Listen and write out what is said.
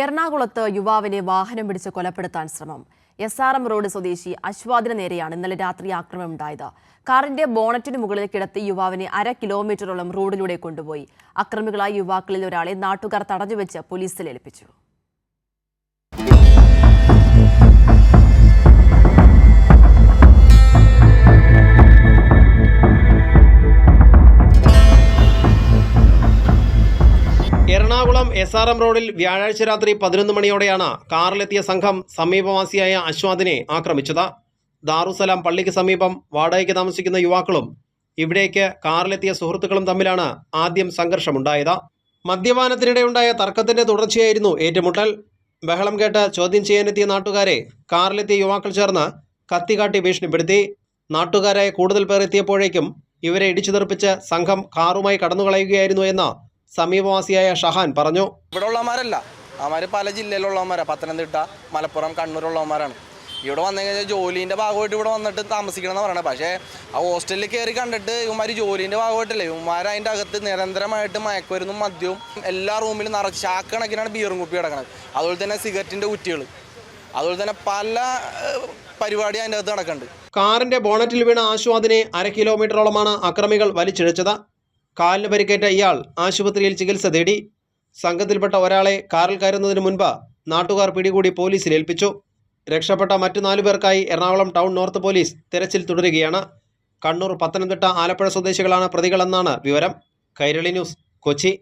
എറണാകുളത്ത് യുവാവിനെ വാഹനം പിടിച്ച് കൊലപ്പെടുത്താൻ ശ്രമം. SRM റോഡ് സ്വദേശി അശ്വാദിന് നേരെയാണ് ഇന്നലെ രാത്രി ആക്രമണമുണ്ടായത്. കാറിന്റെ ബോണറ്റിന് മുകളിൽ കിടത്തി യുവാവിനെ 1/2 കിലോമീറ്ററോളം റോഡിലൂടെ കൊണ്ടുപോയി. അക്രമികളായ യുവാക്കളിൽ ഒരാളെ നാട്ടുകാർ തടഞ്ഞുവെച്ച് പോലീസിൽ ഏൽപ്പിച്ചു. എറണാകുളം SRM റോഡിൽ വ്യാഴാഴ്ച രാത്രി 11 മണിയോടെയാണ് കാറിലെത്തിയ സംഘം സമീപവാസിയായ അശ്വാദിനെ ആക്രമിച്ചത്. ദാറുസലാം പള്ളിക്ക് സമീപം വാടകയ്ക്ക് താമസിക്കുന്ന യുവാക്കളും ഇവിടേക്ക് കാറിലെത്തിയ സുഹൃത്തുക്കളും തമ്മിലാണ് ആദ്യം സംഘർഷമുണ്ടായത്. മദ്യപാനത്തിനിടെയുണ്ടായ തർക്കത്തിന്റെ തുടർച്ചയായിരുന്നു ഏറ്റുമുട്ടൽ. ബഹളം കേട്ട് ചോദ്യം ചെയ്യാനെത്തിയ നാട്ടുകാരെ കാറിലെത്തിയ യുവാക്കൾ ചേർന്ന് കത്തികാട്ടി ഭീഷണിപ്പെടുത്തി. നാട്ടുകാരായ കൂടുതൽ പേർ എത്തിയപ്പോഴേക്കും ഇവരെ ഇടിച്ചു തെറിപ്പിച്ച് സംഘം കാറുമായി കടന്നുകളയുകയായിരുന്നു എന്ന് സമീപവാസിയായ ഷഹാൻ പറഞ്ഞു. ഇവിടെ ഉള്ളവന്മാരല്ല, അവന്മാർ പല ജില്ലയിലുള്ളവന്മാരാണ്. പത്തനംതിട്ട, മലപ്പുറം, കണ്ണൂരുള്ളവന്മാരാണ്. ഇവിടെ വന്നു കഴിഞ്ഞാൽ ജോലീൻ്റെ ഭാഗമായിട്ട് ഇവിടെ വന്നിട്ട് താമസിക്കണം എന്ന് പറയണത്. പക്ഷേ ആ ഹോസ്റ്റലിൽ കയറി കണ്ടിട്ട് ഇവന്മാർ ജോലീൻ്റെ ഭാഗമായിട്ടല്ലേ, ഇവന്മാർ അതിൻ്റെ അകത്ത് നിരന്തരമായിട്ട് മയക്കുമരുന്നും മദ്യവും എല്ലാ റൂമിലും നിറച്ച് ചാക്കണക്കിനാണ് ബിയറും കുപ്പി കിടക്കണത്. അതുപോലെ തന്നെ സിഗരറ്റിൻ്റെ കുറ്റികൾ, അതുപോലെ തന്നെ പല പരിപാടി അതിൻ്റെ അകത്ത് നടക്കുന്നുണ്ട്. കാറിന്റെ ബോണറ്റിൽ വീണ ആശ്വാദിനെ 1/2 കിലോമീറ്ററോളമാണ് അക്രമികൾ വലിച്ചിഴച്ചത്. കാലിന് പരിക്കേറ്റ ഇയാൾ ആശുപത്രിയിൽ ചികിത്സ തേടി. സംഘത്തിൽപ്പെട്ട ഒരാളെ കാറിൽ കയറുന്നതിന് മുൻപ് നാട്ടുകാർ പിടികൂടി പോലീസിൽ ഏൽപ്പിച്ചു. രക്ഷപ്പെട്ട മറ്റു 4 പേർക്കായി എറണാകുളം ടൗൺ നോർത്ത് പോലീസ് തെരച്ചിൽ തുടരുകയാണ്. കണ്ണൂർ, പത്തനംതിട്ട, ആലപ്പുഴ സ്വദേശികളാണ് പ്രതികളെന്നാണ് വിവരം. കൈരളി ന്യൂസ്, കൊച്ചി.